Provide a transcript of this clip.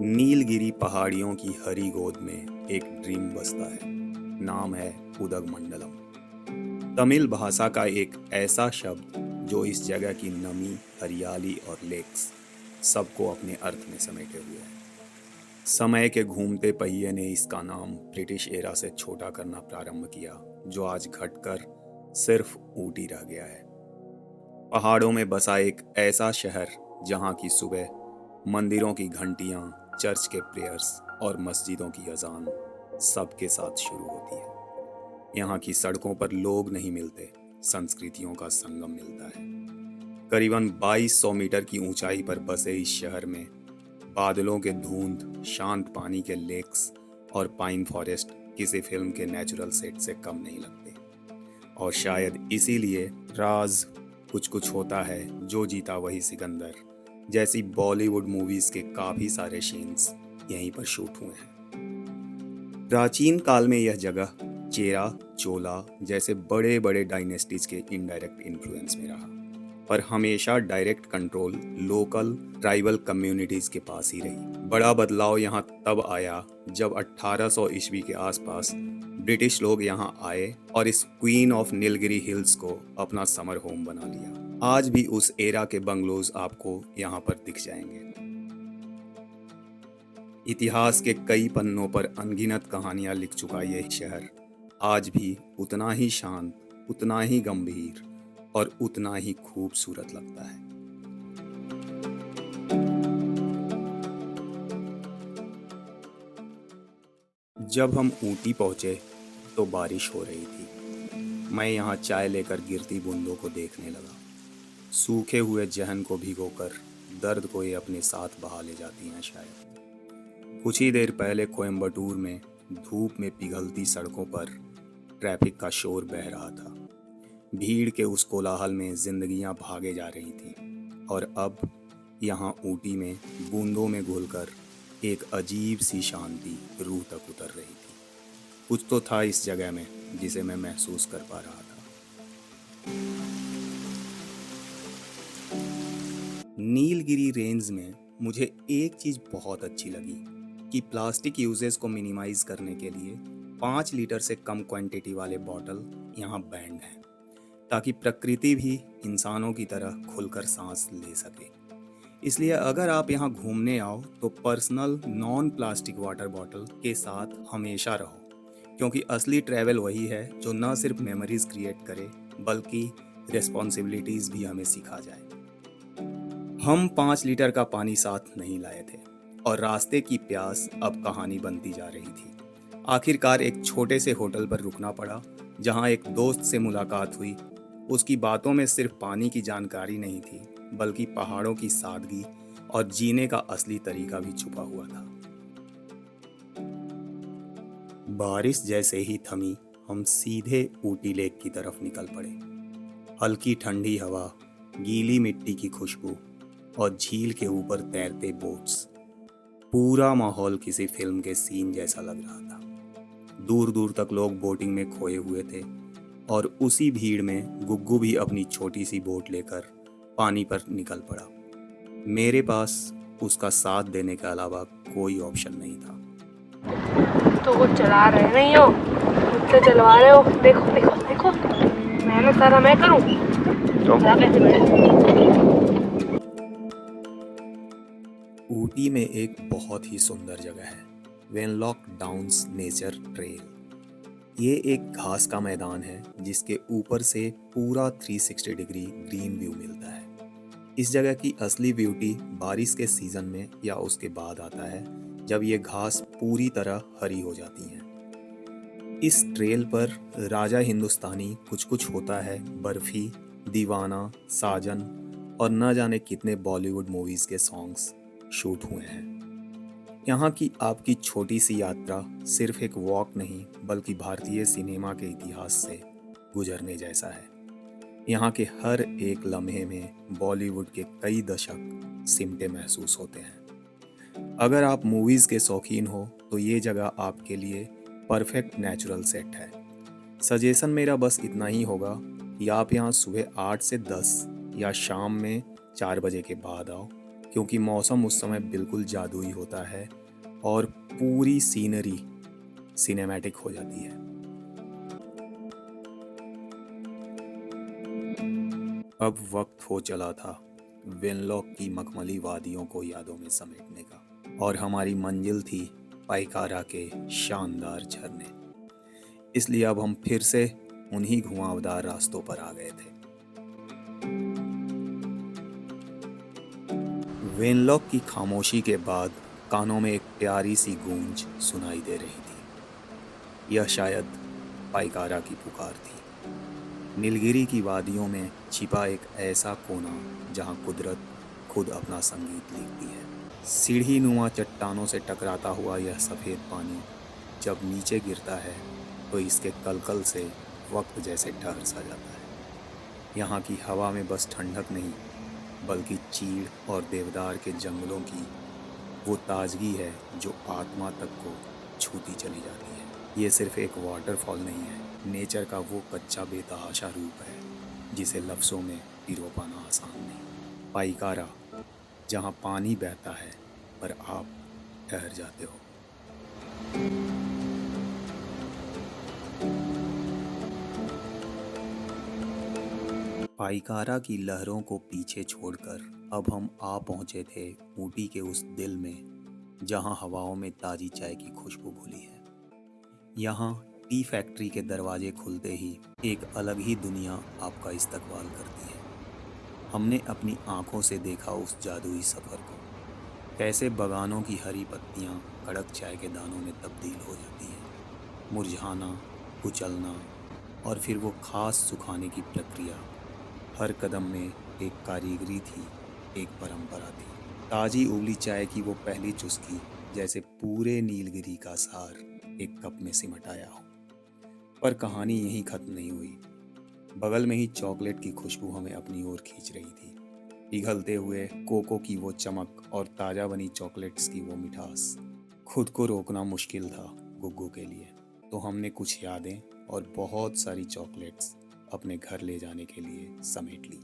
नीलगिरी पहाड़ियों की हरी गोद में एक ड्रीम बसता है। नाम है उदगमंडलम। तमिल भाषा का एक ऐसा शब्द जो इस जगह की नमी, हरियाली और लेक्स सबको अपने अर्थ में समेटे हुए है। समय के घूमते पहिए ने इसका नाम ब्रिटिश एरा से छोटा करना प्रारंभ किया, जो आज घटकर सिर्फ ऊटी रह गया है। पहाड़ों में बसा एक ऐसा शहर जहाँ की सुबह मंदिरों की घंटियाँ, चर्च के प्रेयर्स और मस्जिदों की अजान सबके साथ शुरू होती है। यहाँ की सड़कों पर लोग नहीं मिलते, संस्कृतियों का संगम मिलता है। करीबन 2200 मीटर की ऊंचाई पर बसे इस शहर में बादलों के धुंध, शांत पानी के लेक्स और पाइन फॉरेस्ट किसी फिल्म के नेचुरल सेट से कम नहीं लगते। और शायद इसीलिए राज कुछ कुछ होता है, जो जीता वही सिकंदर जैसी बॉलीवुड मूवीज के काफी सारे सीन्स यहीं पर शूट हुए हैं। प्राचीन काल में यह जगह चेरा, चोला जैसे बड़े बड़े डायनेस्टीज के इनडायरेक्ट इन्फ्लुएंस में रहा, पर हमेशा direct control local tribal communities के पास ही रही। बड़ा बदलाव यहाँ तब आया जब 1800 ईस्वी के आसपास ब्रिटिश लोग यहाँ आए और इस क्वीन ऑफ नीलगिरी हिल्स को अपना समर होम बना लिया। आज भी उस एरा के बंगलोज आपको यहाँ पर दिख जाएंगे। इतिहास के कई पन्नों पर अनगिनत कहानियां लिख चुका यह शहर आज भी उतना ही शांत, उतना ही गंभीर और उतना ही खूबसूरत लगता है। जब हम ऊटी पहुंचे तो बारिश हो रही थी। मैं यहाँ चाय लेकर गिरती बूंदों को देखने लगा। सूखे हुए जहन को भिगोकर दर्द को ये अपने साथ बहा ले जाती हैं शायद। कुछ ही देर पहले कोयम्बटूर में धूप में पिघलती सड़कों पर ट्रैफिक का शोर बह रहा था। भीड़ के उस कोलाहल में जिंदगियां भागे जा रही थीं, और अब यहाँ ऊटी में बूंदों में घुलकर एक अजीब सी शांति रूह तक उतर रही थी। कुछ तो था इस जगह में जिसे मैं महसूस कर पा रहा था। नीलगिरी रेंज में मुझे एक चीज़ बहुत अच्छी लगी कि प्लास्टिक यूजेस को मिनिमाइज करने के लिए 5 लीटर से कम क्वांटिटी वाले बॉटल यहाँ बैंड हैं, ताकि प्रकृति भी इंसानों की तरह खुलकर सांस ले सके। इसलिए अगर आप यहाँ घूमने आओ तो personal non plastic water bottle के साथ हमेशा रहो, क्योंकि असली ट्रैवल वही है जो न सिर्फ मेमोरीज क्रिएट करे बल्कि रिस्पॉन्सिबिलिटीज भी हमें सिखा जाए। हम 5 लीटर का पानी साथ नहीं लाए थे और रास्ते की प्यास अब कहानी बनती जा रही थी। आखिरकार एक छोटे से होटल पर रुकना पड़ा, जहाँ एक दोस्त से मुलाकात हुई। उसकी बातों में सिर्फ पानी की जानकारी नहीं थी, बल्कि पहाड़ों की सादगी और जीने का असली तरीका भी छुपा हुआ था। बारिश जैसे ही थमी, हम सीधे ऊटी लेक की तरफ निकल पड़े। हल्की ठंडी हवा, गीली मिट्टी की खुशबू और झील के ऊपर तैरते बोट्स, पूरा माहौल किसी फिल्म के सीन जैसा लग रहा था। दूर दूर तक लोग बोटिंग में खोए हुए थे, और उसी भीड़ में गुग्गू भी अपनी छोटी सी बोट लेकर पानी पर निकल पड़ा। मेरे पास उसका साथ देने के अलावा कोई ऑप्शन नहीं था। तो वो चला रहे नहीं हो, मुझसे चलवा रहे हो। देखो देखो देखो, मेहनत सारा मैं करूं तो कैसे बैठे। ऊटी में एक बहुत ही सुंदर जगह है, वेनलॉक डाउन्स नेचर ट्रेल। ये एक घास का मैदान है जिसके ऊपर से पूरा 360 डिग्री ग्रीन व्यू मिलता है। इस जगह की असली ब्यूटी बारिश के सीजन में या उसके बाद आता है, जब ये घास पूरी तरह हरी हो जाती है। इस ट्रेल पर राजा हिंदुस्तानी, कुछ कुछ होता है, बर्फी, दीवाना, साजन और न जाने कितने बॉलीवुड मूवीज के सॉन्ग्स शूट हुए हैं। यहाँ की आपकी छोटी सी यात्रा सिर्फ एक वॉक नहीं, बल्कि भारतीय सिनेमा के इतिहास से गुजरने जैसा है। यहाँ के हर एक लम्हे में बॉलीवुड के कई दशक सिमटे महसूस होते हैं। अगर आप मूवीज़ के शौकीन हो तो ये जगह आपके लिए परफेक्ट नेचुरल सेट है। सजेशन मेरा बस इतना ही होगा कि आप यहाँ सुबह 8 से 10 या शाम में 4 बजे के बाद आओ, क्योंकि मौसम उस समय बिल्कुल जादुई होता है और पूरी सीनरी सिनेमैटिक हो जाती है। अब वक्त हो चला था वेनलॉक की मखमली वादियों को यादों में समेटने का, और हमारी मंजिल थी पाइकारा के शानदार झरने। इसलिए अब हम फिर से उन्हीं घुमावदार रास्तों पर आ गए थे। वेनलॉक की खामोशी के बाद कानों में एक प्यारी सी गूंज सुनाई दे रही थी। यह शायद पाइकारा की पुकार थी, नीलगिरी की वादियों में छिपा एक ऐसा कोना जहां कुदरत खुद अपना संगीत लिखती है। सीढ़ी नुमा चट्टानों से टकराता हुआ यह सफ़ेद पानी जब नीचे गिरता है तो इसके कलकल से वक्त जैसे ठहर सा जाता है। यहाँ की हवा में बस ठंडक नहीं, बल्कि चीड़ और देवदार के जंगलों की वो ताजगी है जो आत्मा तक को छूती चली जाती है। ये सिर्फ एक वाटरफॉल नहीं है, नेचर का वो कच्चा बेतहाशा रूप है जिसे लफ्ज़ों में पिरो पाना आसान नहीं। पाइकारा, जहाँ पानी बहता है पर आप ठहर जाते हो। पाइकारा की लहरों को पीछे छोड़कर अब हम आ पहुंचे थे ऊटी के उस दिल में जहां हवाओं में ताज़ी चाय की खुशबू घुली है। यहाँ टी फैक्ट्री के दरवाजे खुलते ही एक अलग ही दुनिया आपका इस्तकबाल करती है। हमने अपनी आंखों से देखा उस जादुई सफ़र को, कैसे बगानों की हरी पत्तियाँ कड़क चाय के दानों में तब्दील हो जाती हैं। मुरझाना, कुचलना और फिर वो खास सुखाने की प्रक्रिया, हर कदम में एक कारीगरी थी, एक परंपरा थी। ताज़ी उबली चाय की वो पहली चुस्की जैसे पूरे नीलगिरी का सार एक कप में सिमट आया हो। पर कहानी यहीं खत्म नहीं हुई। बगल में ही चॉकलेट की खुशबू हमें अपनी ओर खींच रही थी। पिघलते हुए कोको की वो चमक और ताज़ा बनी चॉकलेट्स की वो मिठास। खुद को रोकना मुश्किल था गुग्गू के लिए, तो हमने कुछ यादें और बहुत सारी चॉकलेट्स अपने घर ले जाने के लिए समेट ली।